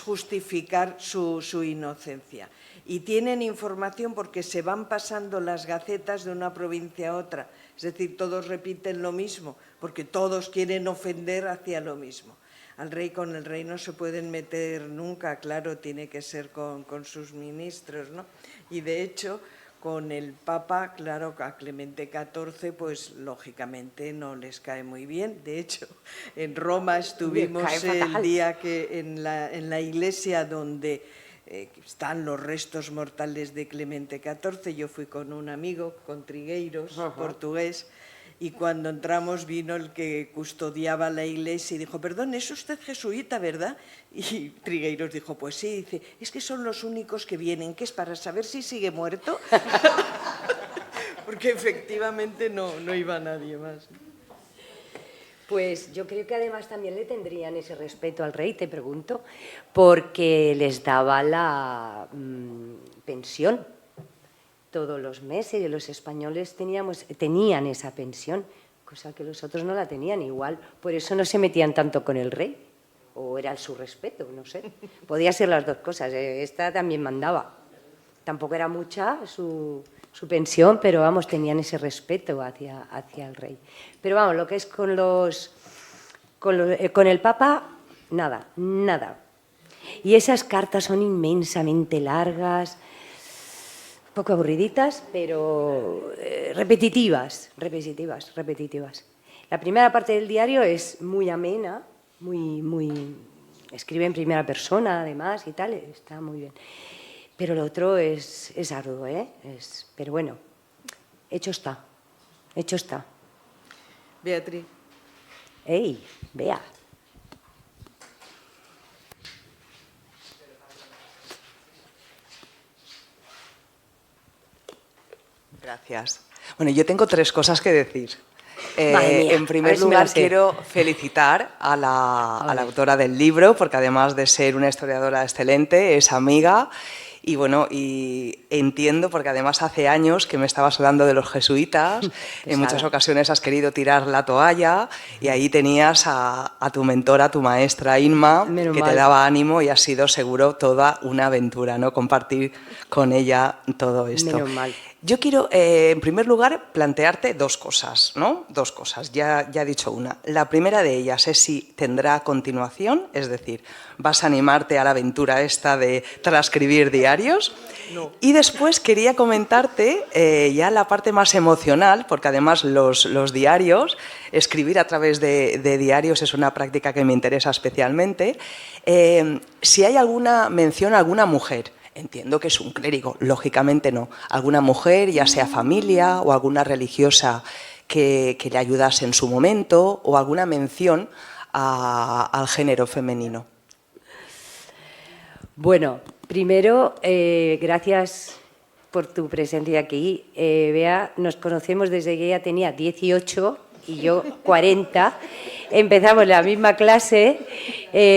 justificar su inocencia. Y tienen información porque se van pasando las gacetas de una provincia a otra, es decir, todos repiten lo mismo, porque todos quieren ofender hacia lo mismo. Al rey, con el rey no se pueden meter nunca, claro, tiene que ser con sus ministros, ¿no? Y de hecho, con el Papa, claro, a Clemente XIV, pues lógicamente no les cae muy bien. De hecho, en Roma estuvimos el día que en la iglesia donde están los restos mortales de Clemente XIV, yo fui con un amigo, con Trigueiros, portugués, y cuando entramos vino el que custodiaba la iglesia y dijo: perdón, es usted jesuita, ¿verdad? Y Trigueiros dijo: pues sí. Dice: es que son los únicos que vienen, que es para saber si sigue muerto. Porque efectivamente no iba nadie más. Pues yo creo que además también le tendrían ese respeto al rey, te pregunto, porque les daba la pensión todos los meses, y los españoles tenían esa pensión, cosa que los otros no la tenían. Igual por eso no se metían tanto con el rey, o era su respeto, no sé. Podía ser las dos cosas, esta también mandaba. Tampoco era mucha su pensión, pero vamos, tenían ese respeto hacia el rey. Pero vamos, lo que es con el Papa, nada. Y esas cartas son inmensamente largas, un poco aburriditas, pero repetitivas. La primera parte del diario es muy amena, escribe en primera persona además y tal, está muy bien. Pero lo otro es arduo, pero bueno, hecho está. Beatriz. ¡Ey, Bea! Gracias. Bueno, yo tengo 3 cosas que decir. Madre mía, En primer lugar, quiero felicitar a la autora del libro, porque además de ser una historiadora excelente, es amiga. Y bueno, y entiendo, porque además hace años que me estabas hablando de los jesuitas, en muchas ocasiones has querido tirar la toalla, y ahí tenías a tu mentora, a tu maestra Inma, que te daba ánimo, y ha sido seguro toda una aventura, ¿no?, compartir con ella todo esto. Menos mal. Yo quiero, en primer lugar, plantearte 2 cosas, ¿no? 2 cosas, ya he dicho una. La primera de ellas es si tendrá continuación, es decir, ¿vas a animarte a la aventura esta de transcribir diarios? No. Y después quería comentarte ya la parte más emocional, porque además los diarios, escribir a través de diarios es una práctica que me interesa especialmente. Si hay alguna mención a alguna mujer, entiendo que es un clérigo, lógicamente no, alguna mujer, ya sea familia o alguna religiosa que le ayudase en su momento, o alguna mención al género femenino. Bueno, primero, gracias por tu presencia aquí. Bea, nos conocemos desde que ella tenía 18 y yo 40. Empezamos la misma clase,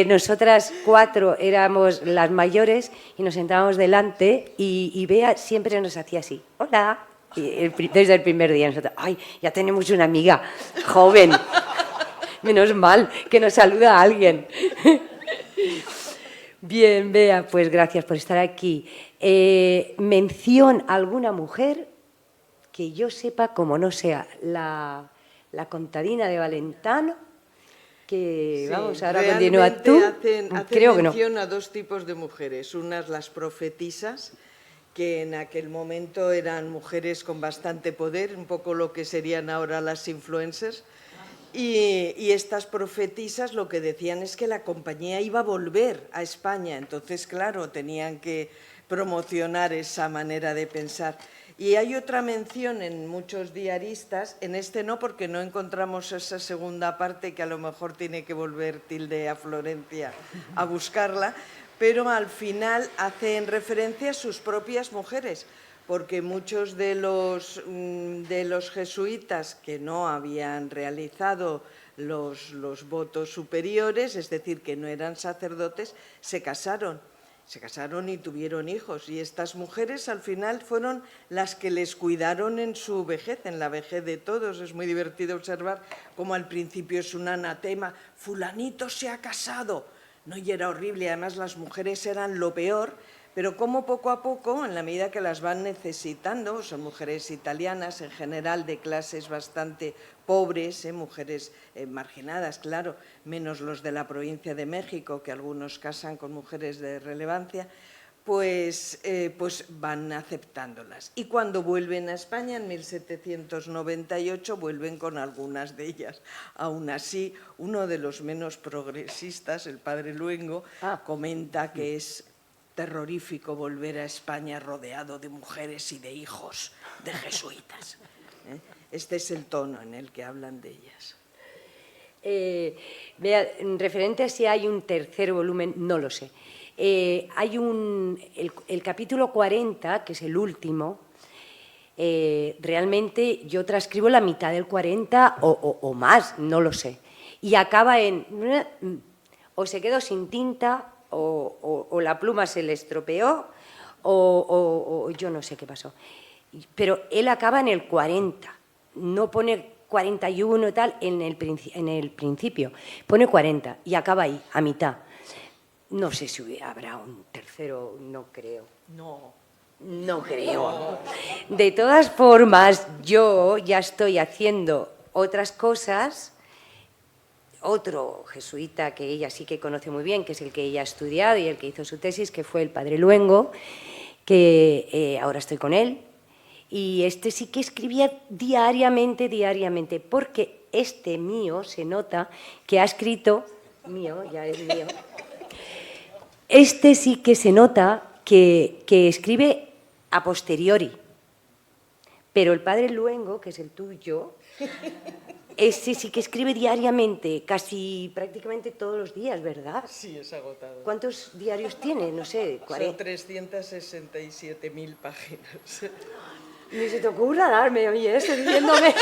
nosotras 4 éramos las mayores y nos sentábamos delante, y Bea siempre nos hacía así: hola, desde el primer día. Nosotros: ay, ya tenemos una amiga joven, menos mal que nos saluda a alguien. Bien, Bea, pues gracias por estar aquí. Mención a alguna mujer que yo sepa, como no sea la contadina de Valentano, que Sí, vamos, ahora continúa tú. hacen Creo que no. mención a dos tipos de mujeres. Unas las profetisas, que en aquel momento eran mujeres con bastante poder, un poco lo que serían ahora las influencers. Y estas profetisas lo que decían es que la compañía iba a volver a España. Entonces, claro, tenían que promocionar esa manera de pensar. Y hay otra mención en muchos diaristas, en este no, porque no encontramos esa segunda parte que a lo mejor tiene que volver Tilde a Florencia a buscarla, pero al final hacen referencia a sus propias mujeres, porque muchos de los jesuitas que no habían realizado los votos superiores, es decir, que no eran sacerdotes, se casaron y tuvieron hijos. Y estas mujeres al final fueron las que les cuidaron en su vejez, en la vejez de todos. Es muy divertido observar cómo al principio es un anatema, fulanito se ha casado. No, y era horrible, además las mujeres eran lo peor, pero como poco a poco, en la medida que las van necesitando, son mujeres italianas en general de clases bastante pobres, mujeres marginadas, claro, menos los de la provincia de México, que algunos casan con mujeres de relevancia, pues van aceptándolas. Y cuando vuelven a España, en 1798, vuelven con algunas de ellas. Aún así, uno de los menos progresistas, el padre Luengo, comenta que es terrorífico volver a España rodeado de mujeres y de hijos de jesuitas. Este es el tono en el que hablan de ellas. Vea, referente a si hay un tercer volumen, no lo sé. Hay el capítulo 40, que es el último, realmente yo transcribo la mitad del 40 o más, no lo sé. Y acaba en... o se quedó sin tinta, o la pluma se le estropeó, o yo no sé qué pasó. Pero él acaba en el 40, no pone 41 y tal en el principio, pone 40 y acaba ahí, a mitad. No sé si habrá un tercero, no creo. No creo. De todas formas, yo ya estoy haciendo otras cosas. Otro jesuita que ella sí que conoce muy bien, que es el que ella ha estudiado y el que hizo su tesis, que fue el padre Luengo, que ahora estoy con él. Y este sí que escribía diariamente, porque este mío se nota que ha escrito, mío, ya es mío, este sí que se nota que escribe a posteriori. Pero el padre Luengo, que es el tuyo, ese sí que escribe diariamente, casi prácticamente todos los días, ¿verdad? Sí, es agotado. ¿Cuántos diarios tiene? No sé, 40. Son 367.000 páginas. Ni se te ocurra darme a mí eso, diciéndome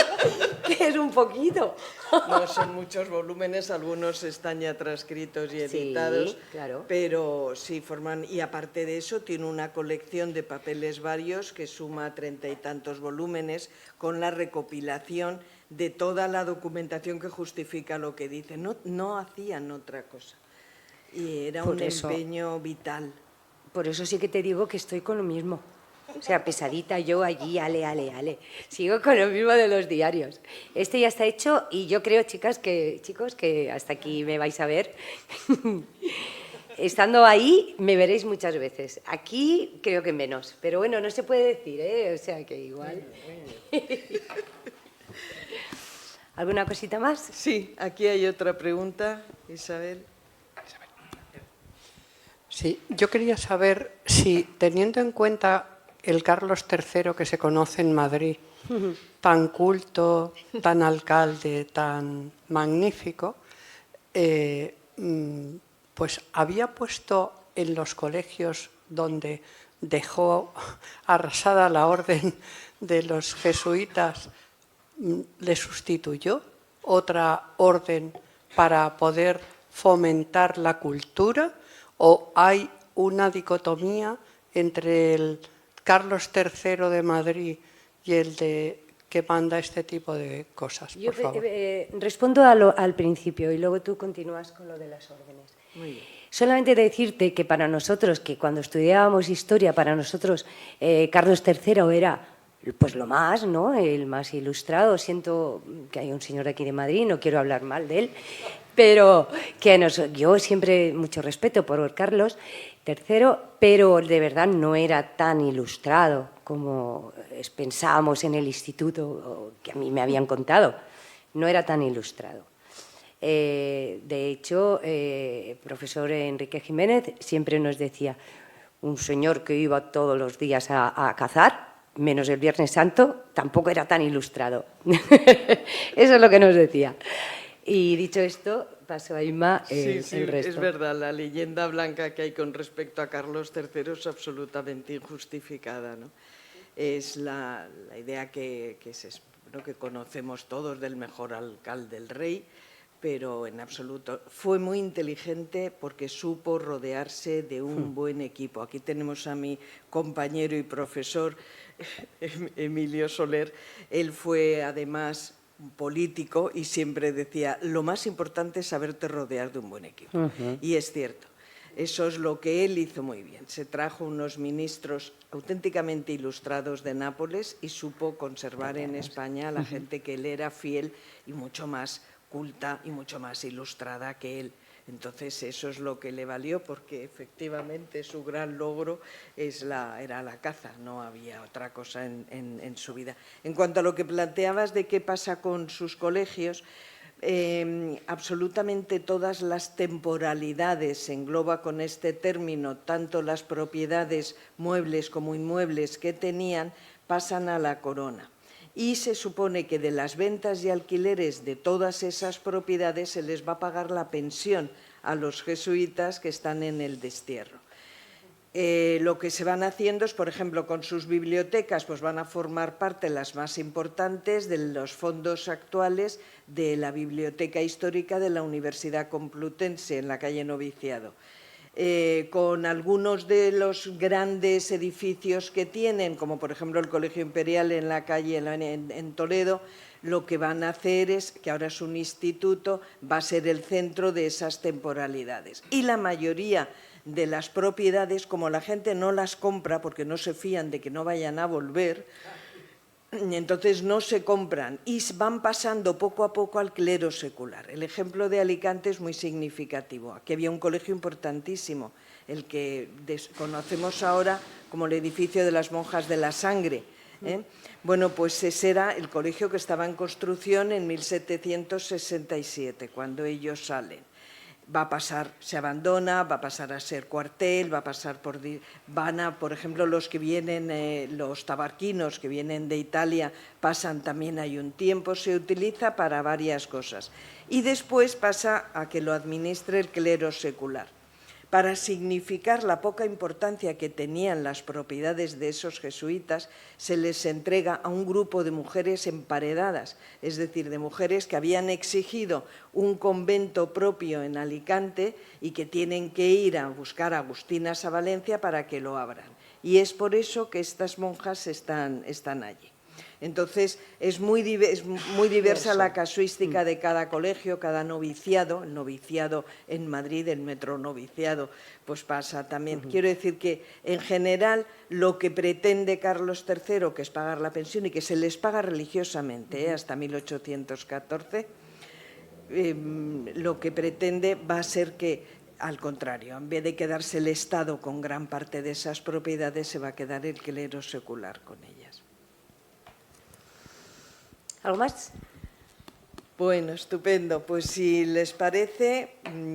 que es un poquito. No, son muchos volúmenes, algunos están ya transcritos y editados, Sí, claro. pero sí forman, y aparte de eso tiene una colección de papeles varios que suma 30 y tantos volúmenes con la recopilación de toda la documentación que justifica lo que dice. No hacían otra cosa y era un empeño vital. Por eso sí que te digo que estoy con lo mismo. O sea, pesadita yo allí, ale. Sigo con lo mismo de los diarios. Este ya está hecho y yo creo, chicos, que hasta aquí me vais a ver. Estando ahí me veréis muchas veces. Aquí creo que menos. Pero bueno, no se puede decir, ¿eh? O sea, que igual. ¿Alguna cosita más? Sí, aquí hay otra pregunta, Isabel. Sí, yo quería saber si, teniendo en cuenta el Carlos III que se conoce en Madrid, tan culto, tan alcalde, tan magnífico, pues había puesto en los colegios donde dejó arrasada la orden de los jesuitas, le sustituyó otra orden para poder fomentar la cultura, o hay una dicotomía entre el Carlos III de Madrid y el que manda este tipo de cosas, Yo por favor. respondo al principio y luego tú continúas con lo de las órdenes. Muy bien. Solamente decirte que para nosotros, que cuando estudiábamos historia, para nosotros Carlos III era pues lo más, ¿no? El más ilustrado. Siento que hay un señor aquí de Madrid, no quiero hablar mal de él, pero que yo siempre mucho respeto por Carlos III, pero de verdad no era tan ilustrado como pensábamos en el instituto, que a mí me habían contado. No era tan ilustrado. De hecho, el profesor Enrique Jiménez siempre nos decía, un señor que iba todos los días a cazar, menos el Viernes Santo, tampoco era tan ilustrado. Eso es lo que nos decía. Y dicho esto, paso a Inma el resto. Es verdad, la leyenda blanca que hay con respecto a Carlos III es absolutamente injustificada, ¿no? Es la idea que conocemos todos del mejor alcalde del rey, pero en absoluto. Fue muy inteligente porque supo rodearse de un buen equipo. Aquí tenemos a mi compañero y profesor, Emilio Soler. Él fue además político y siempre decía, lo más importante es saberte rodear de un buen equipo. Y es cierto. Eso es lo que él hizo muy bien. Se trajo unos ministros auténticamente ilustrados de Nápoles y supo conservar en España a la gente que él era fiel y mucho más culta y mucho más ilustrada que él. Entonces eso es lo que le valió, porque efectivamente su gran logro era la caza, no había otra cosa en su vida. En cuanto a lo que planteabas de qué pasa con sus colegios, absolutamente todas las temporalidades, engloba con este término tanto las propiedades muebles como inmuebles que tenían, pasan a la corona. Y se supone que de las ventas y alquileres de todas esas propiedades se les va a pagar la pensión a los jesuitas que están en el destierro. Lo que se van haciendo es, por ejemplo, con sus bibliotecas, pues van a formar parte las más importantes de los fondos actuales de la Biblioteca Histórica de la Universidad Complutense, en la calle Noviciado. Con algunos de los grandes edificios que tienen, como por ejemplo el Colegio Imperial en la calle en Toledo, lo que van a hacer es, que ahora es un instituto, va a ser el centro de esas temporalidades. Y la mayoría de las propiedades, como la gente no las compra porque no se fían de que no vayan a volver, entonces no se compran y van pasando poco a poco al clero secular. El ejemplo de Alicante es muy significativo. Aquí había un colegio importantísimo, el que conocemos ahora como el edificio de las monjas de la sangre. Bueno, pues ese era el colegio que estaba en construcción en 1767, cuando ellos salen. Va a pasar, se abandona, va a pasar a ser cuartel, va a pasar por ejemplo, los que vienen, los tabarquinos que vienen de Italia, pasan también hay un tiempo, se utiliza para varias cosas. Y después pasa a que lo administre el clero secular. Para significar la poca importancia que tenían las propiedades de esos jesuitas, se les entrega a un grupo de mujeres emparedadas, es decir, de mujeres que habían exigido un convento propio en Alicante y que tienen que ir a buscar a agustinas a Valencia para que lo abran. Y es por eso que estas monjas están allí. Entonces, es muy diversa la casuística de cada colegio, cada noviciado. El noviciado en Madrid, el metronoviciado, pues pasa también. Quiero decir que, en general, lo que pretende Carlos III, que es pagar la pensión y que se les paga religiosamente, hasta 1814, lo que pretende va a ser que, al contrario, en vez de quedarse el Estado con gran parte de esas propiedades, se va a quedar el clero secular con ellas. ¿Algo más? Bueno, estupendo. Pues si les parece,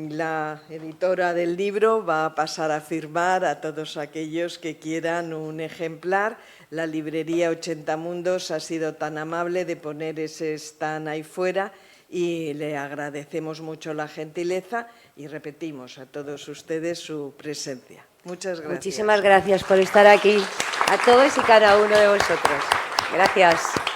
la editora del libro va a pasar a firmar a todos aquellos que quieran un ejemplar. La librería 80 Mundos ha sido tan amable de poner ese stand ahí fuera y le agradecemos mucho la gentileza y repetimos a todos ustedes su presencia. Muchas gracias. Muchísimas gracias por estar aquí, a todos y cada uno de vosotros. Gracias.